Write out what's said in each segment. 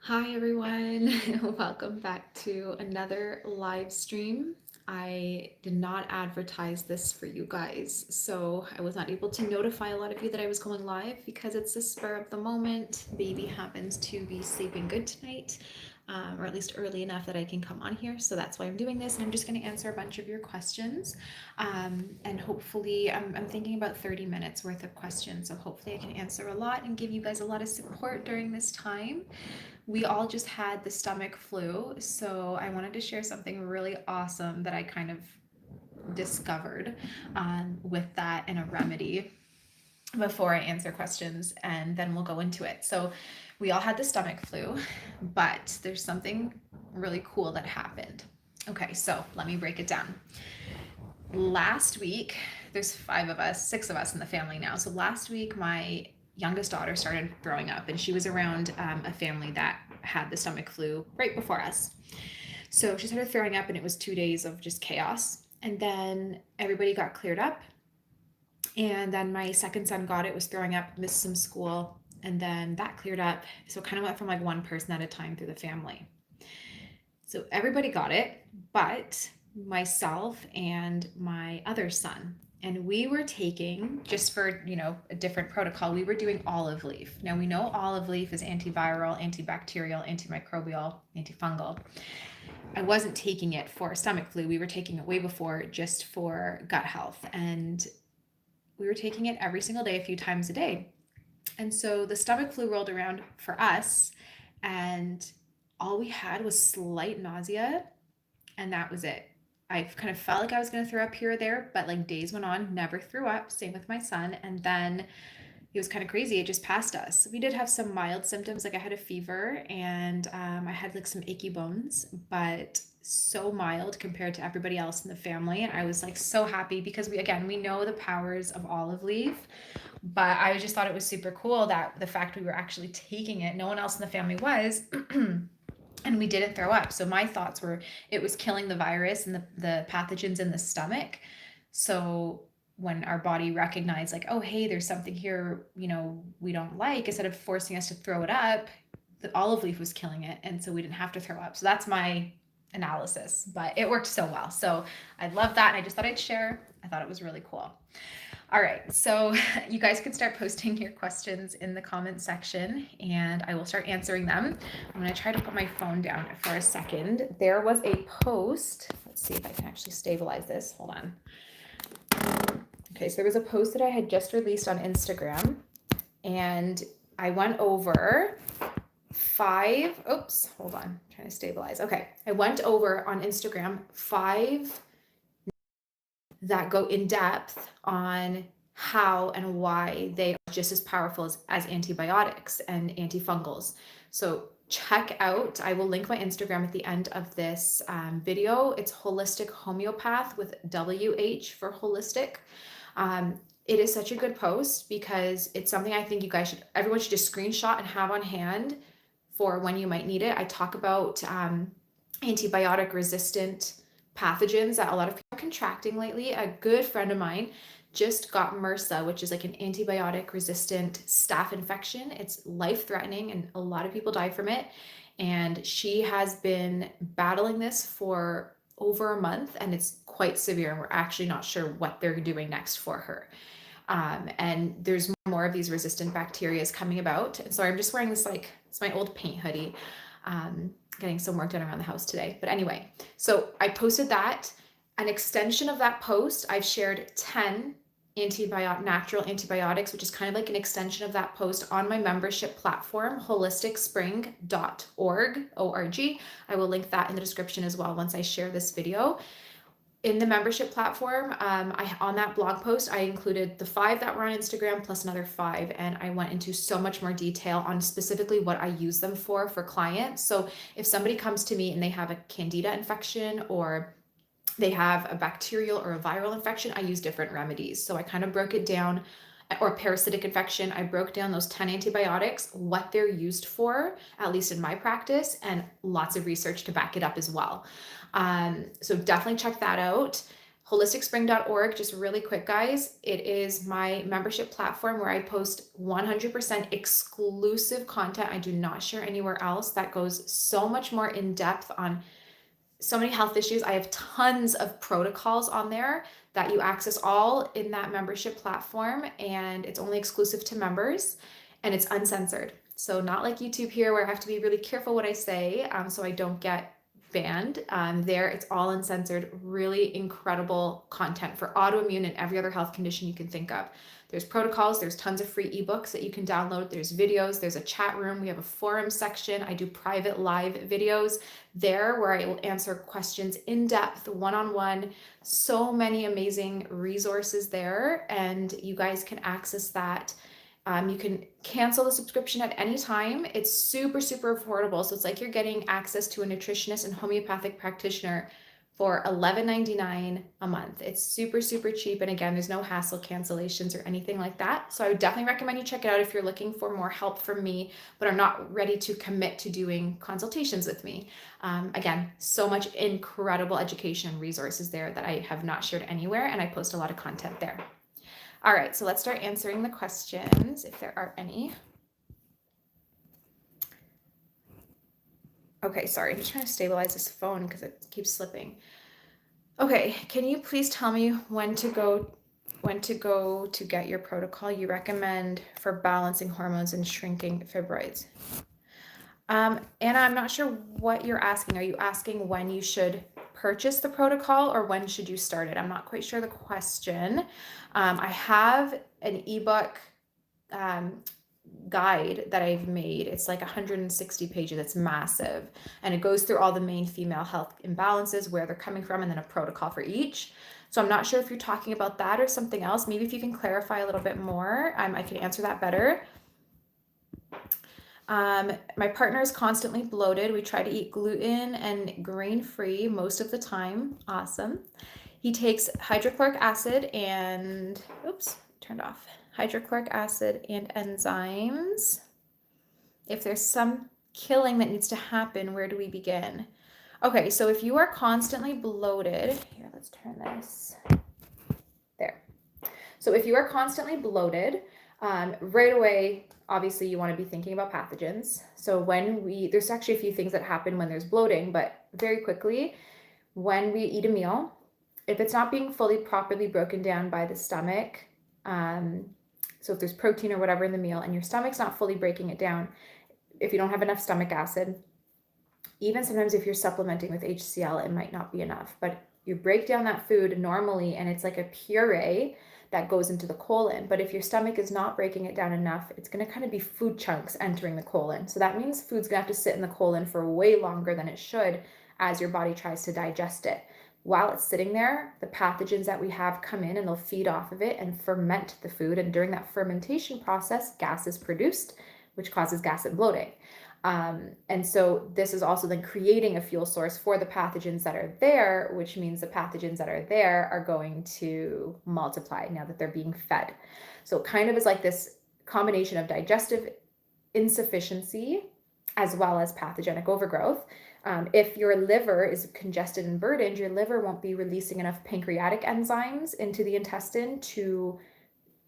Hi everyone, welcome back to another live stream. I did not advertise this for you guys, so I was not able to notify a lot of you that I was going live because it's the spur of the moment. Baby happens to be sleeping good tonight, or at least early enough that I can come on here. So that's why I'm doing this, and I'm just going to answer a bunch of your questions. And hopefully, I'm thinking about 30 minutes worth of questions, so hopefully I can answer a lot and give you guys a lot of support during this time. We all just had the stomach flu, so I wanted to share something really awesome that I kind of discovered with that and a remedy before I answer questions, and then we'll go into it. So, we all had the stomach flu, but there's something really cool that happened. Okay, so let me break it down. Last week, there's six of us in the family now. So, last week, my youngest daughter started throwing up, and she was around a family that had the stomach flu right before us. So she started throwing up, and it was 2 days of just chaos. And then everybody got cleared up. And then my second son got it, was throwing up, missed some school, and then that cleared up. So it kind of went from like one person at a time through the family. So everybody got it, but myself and my other son. And we were taking, just for, a different protocol, we were doing olive leaf. Now we know olive leaf is antiviral, antibacterial, antimicrobial, antifungal. I wasn't taking it for stomach flu. We were taking it way before just for gut health. And we were taking it every single day, a few times a day. And so the stomach flu rolled around for us, and all we had was slight nausea, and that was it. I kind of felt like I was going to throw up here or there, but like days went on, never threw up. Same with my son. And then it was kind of crazy. It just passed us. We did have some mild symptoms, like I had a fever and I had like some achy bones, but so mild compared to everybody else in the family. And I was like so happy because we know the powers of olive leaf, but I just thought it was super cool that the fact we were actually taking it, no one else in the family was. And we didn't throw up. So my thoughts were it was killing the virus and the pathogens in the stomach. So when our body recognized like, oh, hey, there's something here, we don't like, instead of forcing us to throw it up, the olive leaf was killing it. And so we didn't have to throw up. So that's my analysis, but it worked so well. So I love that. And I just thought I'd share. I thought it was really cool. All right, so you guys can start posting your questions in the comment section and I will start answering them. I'm gonna try to put my phone down for a second. There was a post, let's see if I can actually stabilize this, hold on. Okay, so there was a post that I had just released on Instagram, and I went over hold on, I'm trying to stabilize. Okay, I went over on Instagram 5 that go in depth on how and why they are just as powerful as antibiotics and antifungals. So check out, I will link my Instagram at the end of this video. It's Holistic Homeopath with WH for holistic. It is such a good post because it's something I think everyone should just screenshot and have on hand for when you might need it. I talk about antibiotic resistant pathogens that a lot of people are contracting lately. A good friend of mine just got MRSA, which is like an antibiotic resistant staph infection. It's life threatening and a lot of people die from it. And she has been battling this for over a month and it's quite severe. And we're actually not sure what they're doing next for her. And there's more of these resistant bacteria coming about. And so I'm just wearing this, like, it's my old paint hoodie. Getting some work done around the house today. But anyway, so I posted that. An extension of that post, I've shared 10 natural antibiotics, which is kind of like an extension of that post on my membership platform, holisticspring.org, O-R-G. I will link that in the description as well once I share this video. In the membership platform, on that blog post, I included the 5 that were on Instagram plus another 5, and I went into so much more detail on specifically what I use them for clients. So if somebody comes to me and they have a candida infection or they have a bacterial or a viral infection, I use different remedies. So I kind of broke it down, or parasitic infection, I broke down those 10 antibiotics, what they're used for, at least in my practice, and lots of research to back it up as well. So definitely check that out. holisticspring.org, just really quick, guys. It is my membership platform where I post 100% exclusive content I do not share anywhere else that goes so much more in depth on so many health issues. I have tons of protocols on there that you access all in that membership platform, and it's only exclusive to members, and it's uncensored. So not like YouTube here where I have to be really careful what I say so I don't get banned. There, it's all uncensored, really incredible content for autoimmune and every other health condition you can think of. There's protocols, there's tons of free ebooks that you can download, there's videos, there's a chat room, we have a forum section. I do private live videos there where I will answer questions in depth, one-on-one. So many amazing resources there, and you guys can access that. You can cancel the subscription at any time. It's super, super affordable. So it's like you're getting access to a nutritionist and homeopathic practitioner for $11.99 a month. It's super, super cheap. And again, there's no hassle cancellations or anything like that. So I would definitely recommend you check it out if you're looking for more help from me, but are not ready to commit to doing consultations with me. Again, so much incredible education and resources there that I have not shared anywhere, and I post a lot of content there. All right, so let's start answering the questions if there are any. Okay, sorry, I'm just trying to stabilize this phone because it keeps slipping. Okay, can you please tell me when to go to get your protocol you recommend for balancing hormones and shrinking fibroids? Anna, I'm not sure what you're asking. Are you asking when you should purchase the protocol or when should you start it? I'm not quite sure the question. I have an ebook guide that I've made. It's like 160 pages. It's massive. And it goes through all the main female health imbalances, where they're coming from, and then a protocol for each. So I'm not sure if you're talking about that or something else. Maybe if you can clarify a little bit more, I can answer that better. My partner is constantly bloated. We try to eat gluten and grain-free most of the time. Awesome. He takes hydrochloric acid and, hydrochloric acid and enzymes. If there's some killing that needs to happen, where do we begin? Okay, so if you are constantly bloated, here, let's turn this, there. So if you are constantly bloated, right away, obviously you want to be thinking about pathogens. So there's actually a few things that happen when there's bloating, but very quickly, when we eat a meal, if it's not being fully properly broken down by the stomach, so if there's protein or whatever in the meal and your stomach's not fully breaking it down, if you don't have enough stomach acid, even sometimes if you're supplementing with HCl, it might not be enough, but you break down that food normally and it's like a puree that goes into the colon. But if your stomach is not breaking it down enough, it's going to kind of be food chunks entering the colon. So that means food's going to have to sit in the colon for way longer than it should as your body tries to digest it. While it's sitting there, the pathogens that we have come in and they'll feed off of it and ferment the food. And during that fermentation process, gas is produced, which causes gas and bloating. And so this is also then creating a fuel source for the pathogens that are there, which means the pathogens that are there are going to multiply now that they're being fed. So it kind of is like this combination of digestive insufficiency as well as pathogenic overgrowth. If your liver is congested and burdened, your liver won't be releasing enough pancreatic enzymes into the intestine to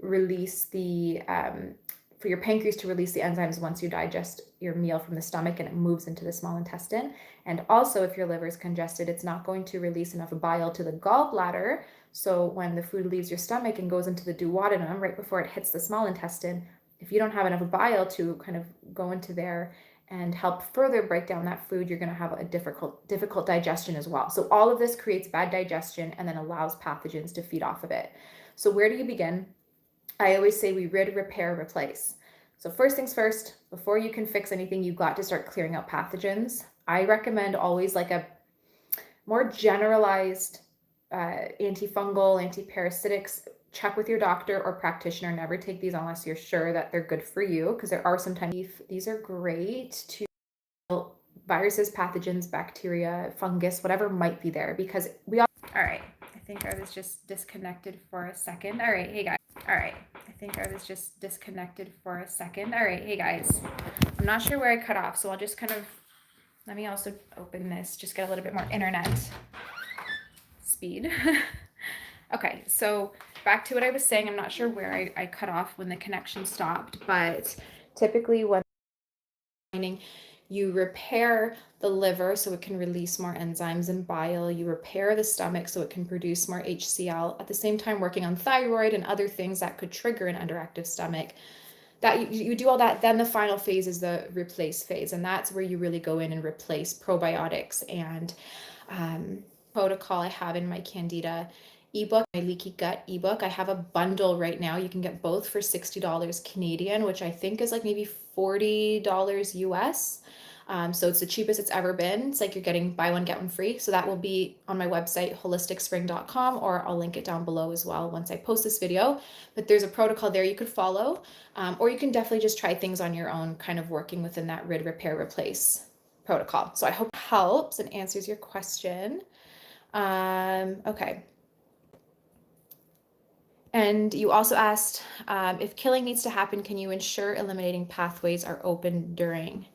release for your pancreas to release the enzymes once you digest your meal from the stomach and it moves into the small intestine. And also, if your liver is congested, it's not going to release enough bile to the gallbladder. So when the food leaves your stomach and goes into the duodenum right before it hits the small intestine, if you don't have enough bile to kind of go into there and help further break down that food, you're going to have a difficult digestion as well. So all of this creates bad digestion and then allows pathogens to feed off of it. So where do you begin? I always say we rid, repair, replace. So first things first, before you can fix anything, you've got to start clearing out pathogens. I recommend always like a more generalized antifungal, antiparasitics. Check with your doctor or practitioner. Never take these unless you're sure that they're good for you, because there are sometimes these are great to viruses, pathogens, bacteria, fungus, whatever might be there, because we all right. I think I was just disconnected for a second. All right, hey guys. All right, I think I was just disconnected for a second. All right, hey guys. I'm not sure where I cut off, so I'll just kind of, let me also open this, just get a little bit more internet speed. Okay, so back to what I was saying. I'm not sure where I cut off when the connection stopped, but typically when you repair the liver so it can release more enzymes and bile. You repair the stomach so it can produce more HCl. At the same time, working on thyroid and other things that could trigger an underactive stomach. That you do all that, then the final phase is the replace phase, and that's where you really go in and replace probiotics and protocol I have in my Candida ebook, my leaky gut ebook. I have a bundle right now. You can get both for $60 Canadian, which I think is like maybe $40 US. So it's the cheapest it's ever been. It's like you're getting buy one, get one free. So that will be on my website, holisticspring.com, or I'll link it down below as well once I post this video. But there's a protocol there you could follow, or you can definitely just try things on your own, kind of working within that RID repair replace protocol. So I hope it helps and answers your question. Okay. And you also asked, if killing needs to happen, can you ensure eliminating pathways are open during?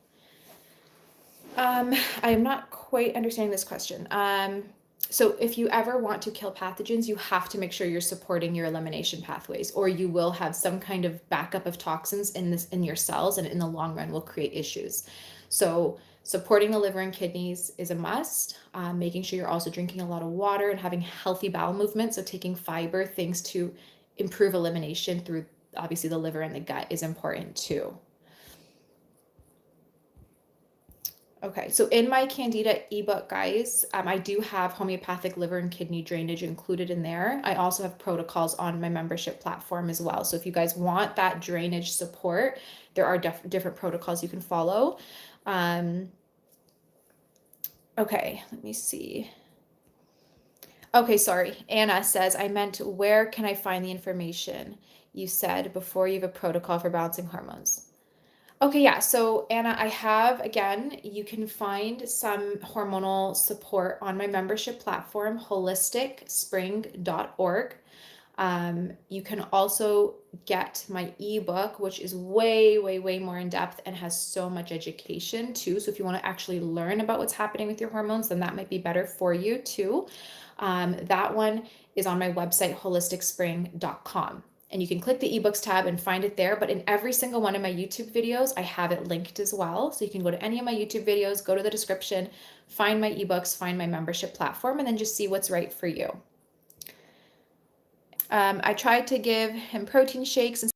I am not quite understanding this question. So if you ever want to kill pathogens, you have to make sure you're supporting your elimination pathways, or you will have some kind of backup of toxins in your cells, and in the long run will create issues. So supporting the liver and kidneys is a must. Making sure you're also drinking a lot of water and having healthy bowel movement. So taking fiber, things to improve elimination through obviously the liver and the gut is important too. Okay, so in my Candida ebook, guys, I do have homeopathic liver and kidney drainage included in there. I also have protocols on my membership platform as well. So if you guys want that drainage support, there are different protocols you can follow. Okay, let me see. Okay, sorry. Anna says, I meant, where can I find the information you said before you have a protocol for balancing hormones? Okay, yeah. So Anna, I have, again, you can find some hormonal support on my membership platform, holisticspring.org. You can also get my ebook, which is way, way, way more in depth and has so much education too. So if you want to actually learn about what's happening with your hormones, then that might be better for you too. That one is on my website, holisticspring.com. And you can click the ebooks tab and find it there. But in every single one of my YouTube videos, I have it linked as well. So you can go to any of my YouTube videos, go to the description, find my ebooks, find my membership platform, and then just see what's right for you. I tried to give him protein shakes. And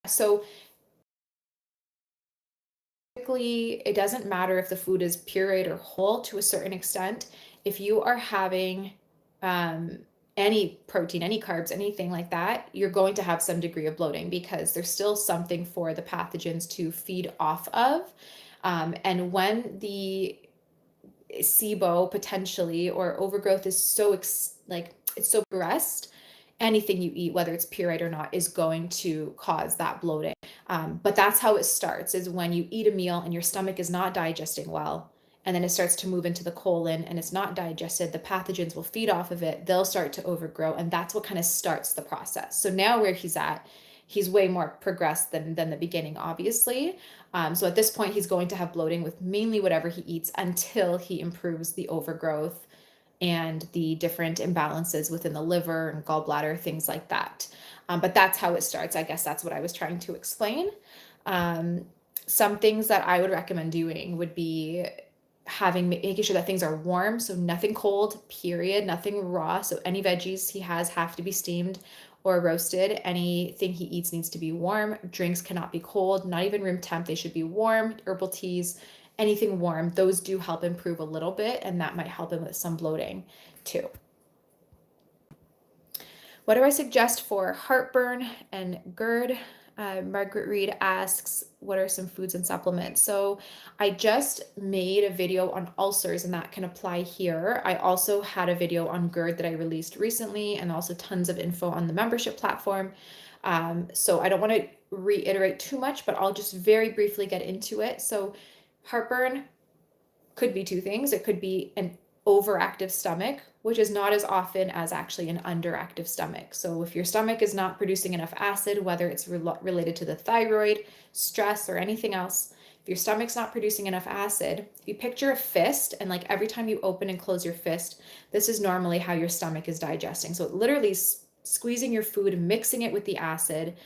so typically, it doesn't matter if the food is pureed or whole to a certain extent. If you are having any protein, any carbs, anything like that, you're going to have some degree of bloating because there's still something for the pathogens to feed off of. And when the SIBO potentially or overgrowth is so it's so progressed, anything you eat, whether it's pureed or not, is going to cause that bloating. But that's how it starts, is when you eat a meal and your stomach is not digesting well, and then it starts to move into the colon and it's not digested, the pathogens will feed off of it, they'll start to overgrow, and that's what kind of starts the process. So now where he's at, he's way more progressed than the beginning, obviously. So at this point, he's going to have bloating with mainly whatever he eats until he improves the overgrowth and the different imbalances within the liver and gallbladder, things like that. But that's how it starts. I guess that's what I was trying to explain. Some things that I would recommend doing would be making sure that things are warm, so nothing cold, period, nothing raw. So any veggies he has have to be steamed or roasted. Anything he eats needs to be warm. Drinks cannot be cold, not even room temp. They should be warm. Herbal teas, anything warm, those do help improve a little bit, and that might help him with some bloating too. What do I suggest for heartburn and GERD? Margaret Reed asks, what are some foods and supplements? So I just made a video on ulcers, and that can apply here. I also had a video on GERD that I released recently, and also tons of info on the membership platform. So I don't want to reiterate too much, but I'll just very briefly get into it. So heartburn could be two things. It could be an overactive stomach, which is not as often as actually an underactive stomach. So if your stomach is not producing enough acid, whether it's related to the thyroid, stress, or anything else, if your stomach's not producing enough acid, if you picture a fist and like every time you open and close your fist, this is normally how your stomach is digesting. So literally squeezing your food, mixing it with the acid,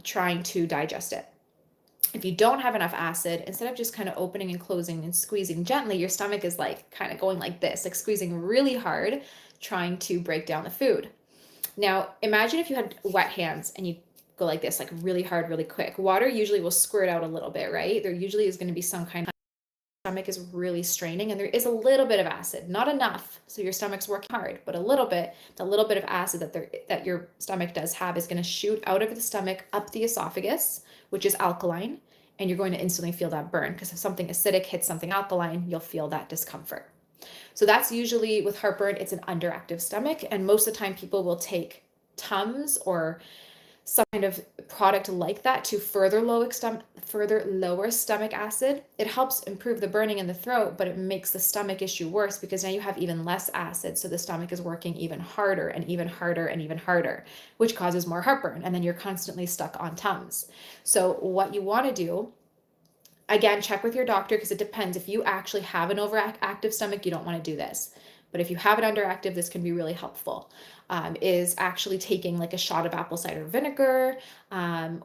trying to digest it. If you don't have enough acid, instead of just kind of opening and closing and squeezing gently, your stomach is like kind of going like this, like squeezing really hard, trying to break down the food. Now, imagine if you had wet hands and you go like this, like really hard, really quick. Water usually will squirt out a little bit, right? There usually is going to be some kind of stomach is really straining and there is a little bit of acid, not enough. So your stomach's working hard, but a little bit, the little bit of acid that your stomach does have is going to shoot out of the stomach up the esophagus, which is alkaline, and you're going to instantly feel that burn because if something acidic hits something alkaline, you'll feel that discomfort. So that's usually with heartburn, it's an underactive stomach, and most of the time people will take Tums or some kind of product like that to further lower stomach acid. It helps improve the burning in the throat, but it makes the stomach issue worse because now you have even less acid. So the stomach is working even harder and even harder and even harder, which causes more heartburn. And then you're constantly stuck on Tums. So what you want to do, again, check with your doctor because it depends. If you actually have an overactive stomach, you don't want to do this. But if you have it underactive, this can be really helpful. Is actually taking like a shot of apple cider vinegar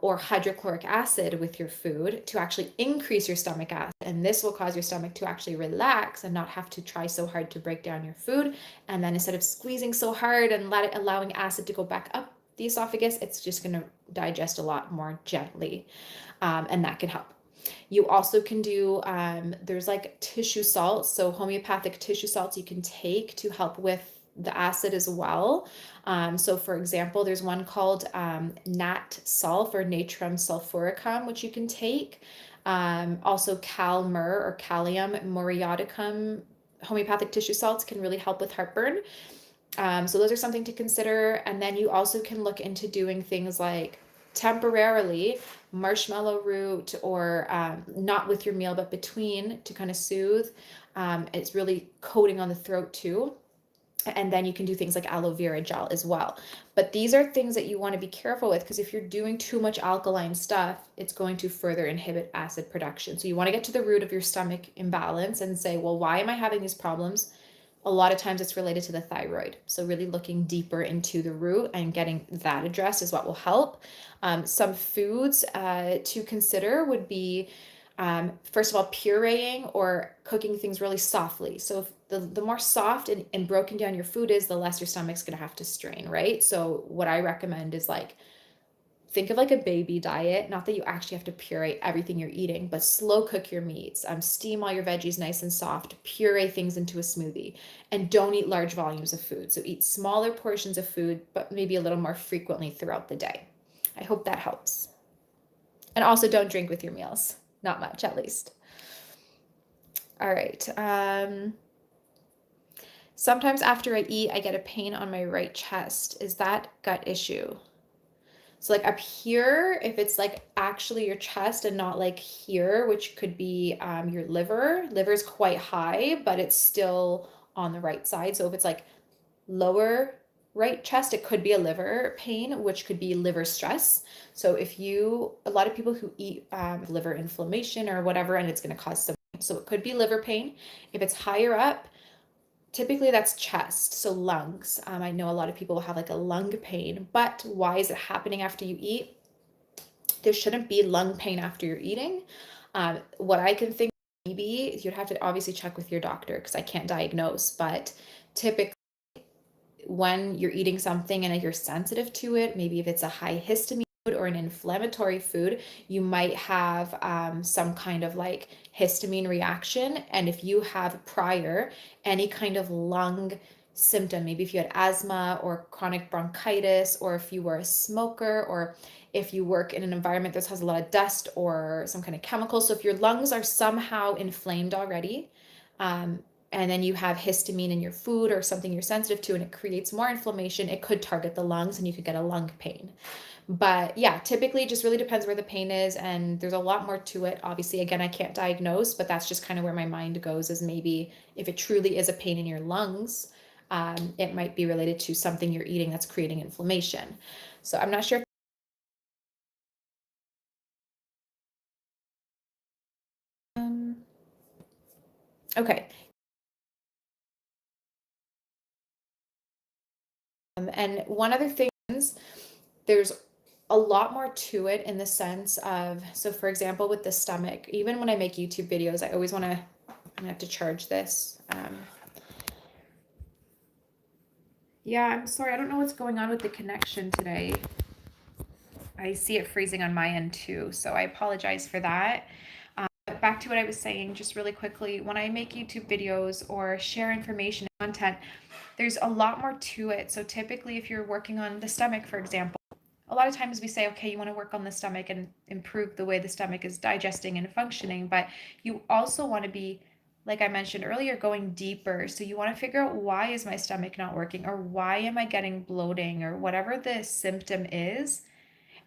or hydrochloric acid with your food to actually increase your stomach acid. And this will cause your stomach to actually relax and not have to try so hard to break down your food. And then instead of squeezing so hard and allowing acid to go back up the esophagus, it's just going to digest a lot more gently. And that can help. You also can do, there's like tissue salts, so homeopathic tissue salts you can take to help with the acid as well. So for example, there's one called Nat Sulf or Natrum sulfuricum, which you can take. Also Calmer or Callium muriaticum homeopathic tissue salts can really help with heartburn. So those are something to consider. And then you also can look into doing things like temporarily marshmallow root or not with your meal, but between to kind of soothe. It's really coating on the throat too. And then you can do things like aloe vera gel as well. But these are things that you want to be careful with because if you're doing too much alkaline stuff, it's going to further inhibit acid production. So you want to get to the root of your stomach imbalance and say, well, why am I having these problems? A lot of times it's related to the thyroid. So really looking deeper into the root and getting that addressed is what will help. Some foods to consider would be, first of all, pureeing or cooking things really softly. So if the more soft and broken down your food is, the less your stomach's going to have to strain, right? So what I recommend is like, think of like a baby diet, not that you actually have to puree everything you're eating, but slow cook your meats, steam all your veggies nice and soft, puree things into a smoothie, and don't eat large volumes of food. So eat smaller portions of food, but maybe a little more frequently throughout the day. I hope that helps. And also don't drink with your meals, not much at least. All right. Sometimes after I eat, I get a pain on my right chest. Is that gut issue? So like up here, if it's like actually your chest and not like here, which could be your liver. Liver is quite high, but it's still on the right side. So if it's like lower right chest, it could be a liver pain, which could be liver stress. So a lot of people who eat liver inflammation or whatever, and it's going to cause some, so it could be liver pain. If it's higher up, typically that's chest, so lungs. I know a lot of people will have like a lung pain, but why is it happening after you eat? There shouldn't be lung pain after you're eating. What I can think maybe you'd have to obviously check with your doctor because I can't diagnose, but typically when you're eating something and you're sensitive to it, maybe if it's a high histamine food or an inflammatory food, you might have some kind of like histamine reaction. And if you have prior any kind of lung symptom, maybe if you had asthma or chronic bronchitis, or if you were a smoker, or if you work in an environment that has a lot of dust or some kind of chemical. So if your lungs are somehow inflamed already, and then you have histamine in your food or something you're sensitive to, and it creates more inflammation, it could target the lungs and you could get a lung pain. But yeah, typically it just really depends where the pain is, and there's a lot more to it. Obviously, again, I can't diagnose, but that's just kind of where my mind goes, is maybe if it truly is a pain in your lungs, it might be related to something you're eating that's creating inflammation. So I'm not sure if Okay. And one other thing is there's a lot more to it in the sense of, so for example, with the stomach, even when I make YouTube videos, I always want to, I'm gonna have to charge this. Yeah, I'm sorry. I don't know what's going on with the connection today. I see it freezing on my end too, so I apologize for that. But back to what I was saying, just really quickly, when I make YouTube videos or share information and content, there's a lot more to it. So typically, if you're working on the stomach, for example, a lot of times we say, okay, you want to work on the stomach and improve the way the stomach is digesting and functioning, but you also want to be, like I mentioned earlier, going deeper. So you want to figure out, why is my stomach not working, or why am I getting bloating, or whatever the symptom is,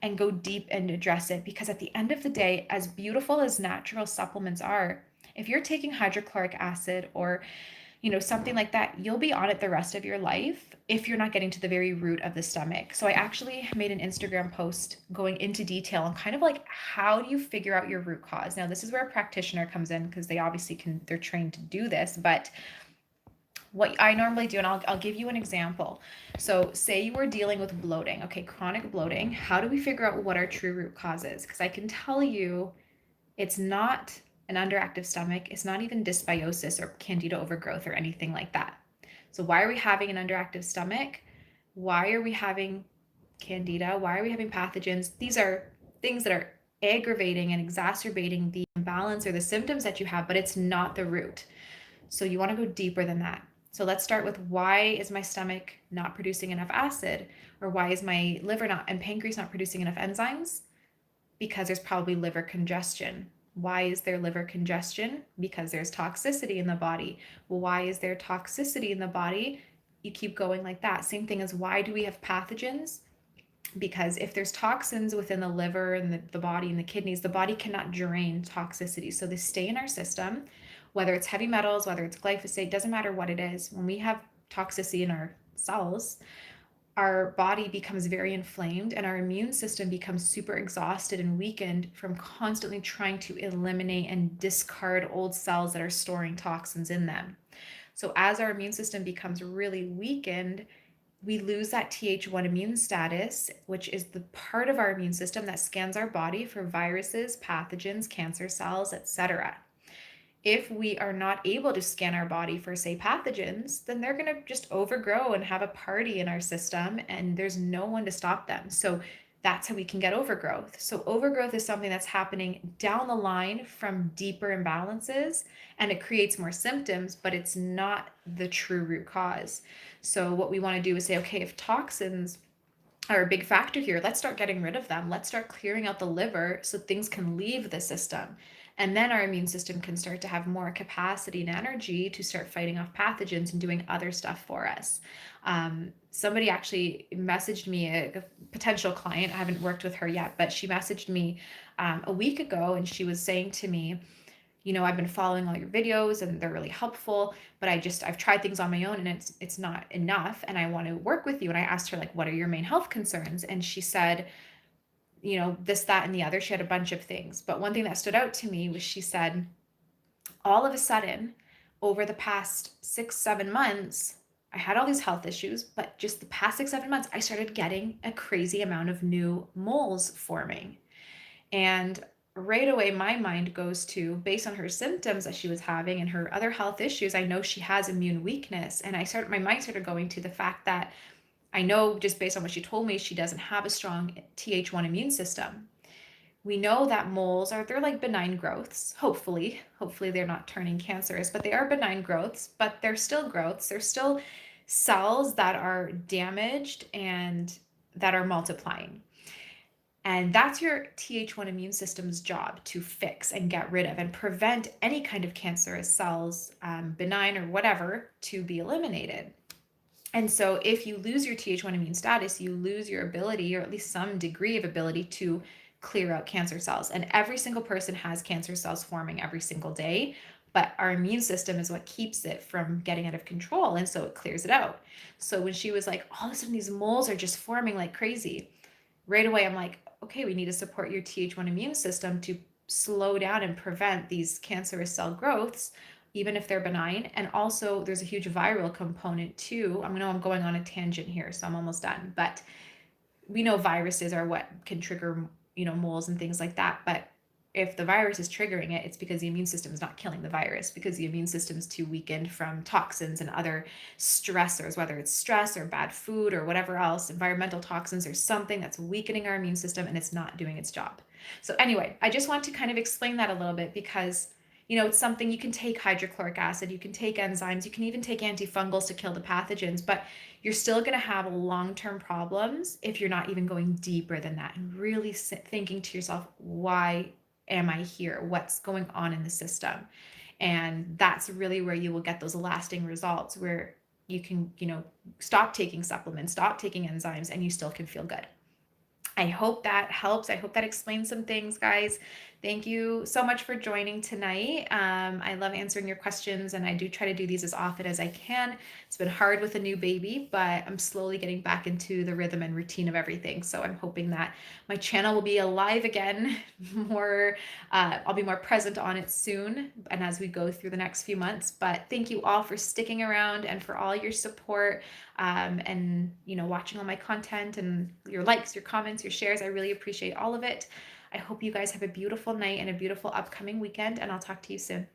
and go deep and address it. Because at the end of the day, as beautiful as natural supplements are, if you're taking hydrochloric acid or something like that, you'll be on it the rest of your life if you're not getting to the very root of the stomach. So I actually made an Instagram post going into detail on kind of like, how do you figure out your root cause? Now, this is where a practitioner comes in, because they obviously they're trained to do this, but what I normally do, and I'll give you an example. So say you were dealing with bloating, okay, chronic bloating. How do we figure out what our true root cause is? Because I can tell you it's not an underactive stomach. It's not even dysbiosis or candida overgrowth or anything like that. So why are we having an underactive stomach? Why are we having candida? Why are we having pathogens? These are things that are aggravating and exacerbating the imbalance or the symptoms that you have, but it's not the root. So you want to go deeper than that. So let's start with, why is my stomach not producing enough acid? Or why is my liver and pancreas not producing enough enzymes? Because there's probably liver congestion. Why is there liver congestion? Because there's toxicity in the body. Well, why is there toxicity in the body? You keep going like that. Same thing as, why do we have pathogens? Because if there's toxins within the liver and the body and the kidneys, the body cannot drain toxicity. So they stay in our system, whether it's heavy metals, whether it's glyphosate, doesn't matter what it is. When we have toxicity in our cells, our body becomes very inflamed and our immune system becomes super exhausted and weakened from constantly trying to eliminate and discard old cells that are storing toxins in them. So as our immune system becomes really weakened, we lose that Th1 immune status, which is the part of our immune system that scans our body for viruses, pathogens, cancer cells, etc. If we are not able to scan our body for, say, pathogens, then they're going to just overgrow and have a party in our system, and there's no one to stop them. So that's how we can get overgrowth. So overgrowth is something that's happening down the line from deeper imbalances, and it creates more symptoms, but it's not the true root cause. So what we want to do is say, okay, if toxins are a big factor here, let's start getting rid of them. Let's start clearing out the liver so things can leave the system. And then our immune system can start to have more capacity and energy to start fighting off pathogens and doing other stuff for us. Somebody actually messaged me, a potential client. I haven't worked with her yet, but she messaged me a week ago, and she was saying to me, I've been following all your videos and they're really helpful, but I've tried things on my own and it's not enough, and I want to work with you. And I asked her, like, what are your main health concerns? And she said, this, that, and the other. She had a bunch of things, but one thing that stood out to me was, she said, all of a sudden, over the past 6-7 months, I had all these health issues, but just the past 6-7 months, I started getting a crazy amount of new moles forming. And right away, my mind goes to, based on her symptoms that she was having and her other health issues, I know she has immune weakness. And my mind started going to the fact that I know, just based on what she told me, she doesn't have a strong Th1 immune system. We know that moles they're like benign growths. Hopefully they're not turning cancerous, but they are benign growths, but they're still growths. They're still cells that are damaged and that are multiplying. And that's your Th1 immune system's job, to fix and get rid of and prevent any kind of cancerous cells, benign or whatever, to be eliminated. And so if you lose your Th1 immune status, you lose your ability, or at least some degree of ability, to clear out cancer cells. And every single person has cancer cells forming every single day, but our immune system is what keeps it from getting out of control. And so it clears it out. So when she was like, all of a sudden these moles are just forming like crazy, right away I'm like, okay, we need to support your Th1 immune system to slow down and prevent these cancerous cell growths, even if they're benign. And also there's a huge viral component too. I know I'm going on a tangent here, so I'm almost done, but we know viruses are what can trigger, moles and things like that. But if the virus is triggering it, it's because the immune system is not killing the virus, because the immune system is too weakened from toxins and other stressors, whether it's stress or bad food or whatever else, environmental toxins or something that's weakening our immune system and it's not doing its job. So anyway, I just want to kind of explain that a little bit because it's something you can take hydrochloric acid, you can take enzymes, you can even take antifungals to kill the pathogens, but you're still going to have long-term problems if you're not even going deeper than that and really thinking to yourself, why am I here? What's going on in the system? And that's really where you will get those lasting results where you can, stop taking supplements, stop taking enzymes, and you still can feel good. I hope that helps. I hope that explains some things, guys. Thank you so much for joining tonight. I love answering your questions, and I do try to do these as often as I can. It's been hard with a new baby, but I'm slowly getting back into the rhythm and routine of everything. So I'm hoping that my channel will be alive again. I'll be more present on it soon, and as we go through the next few months. But thank you all for sticking around and for all your support. And watching all my content and your likes, your comments, your shares. I really appreciate all of it. I hope you guys have a beautiful night and a beautiful upcoming weekend, and I'll talk to you soon.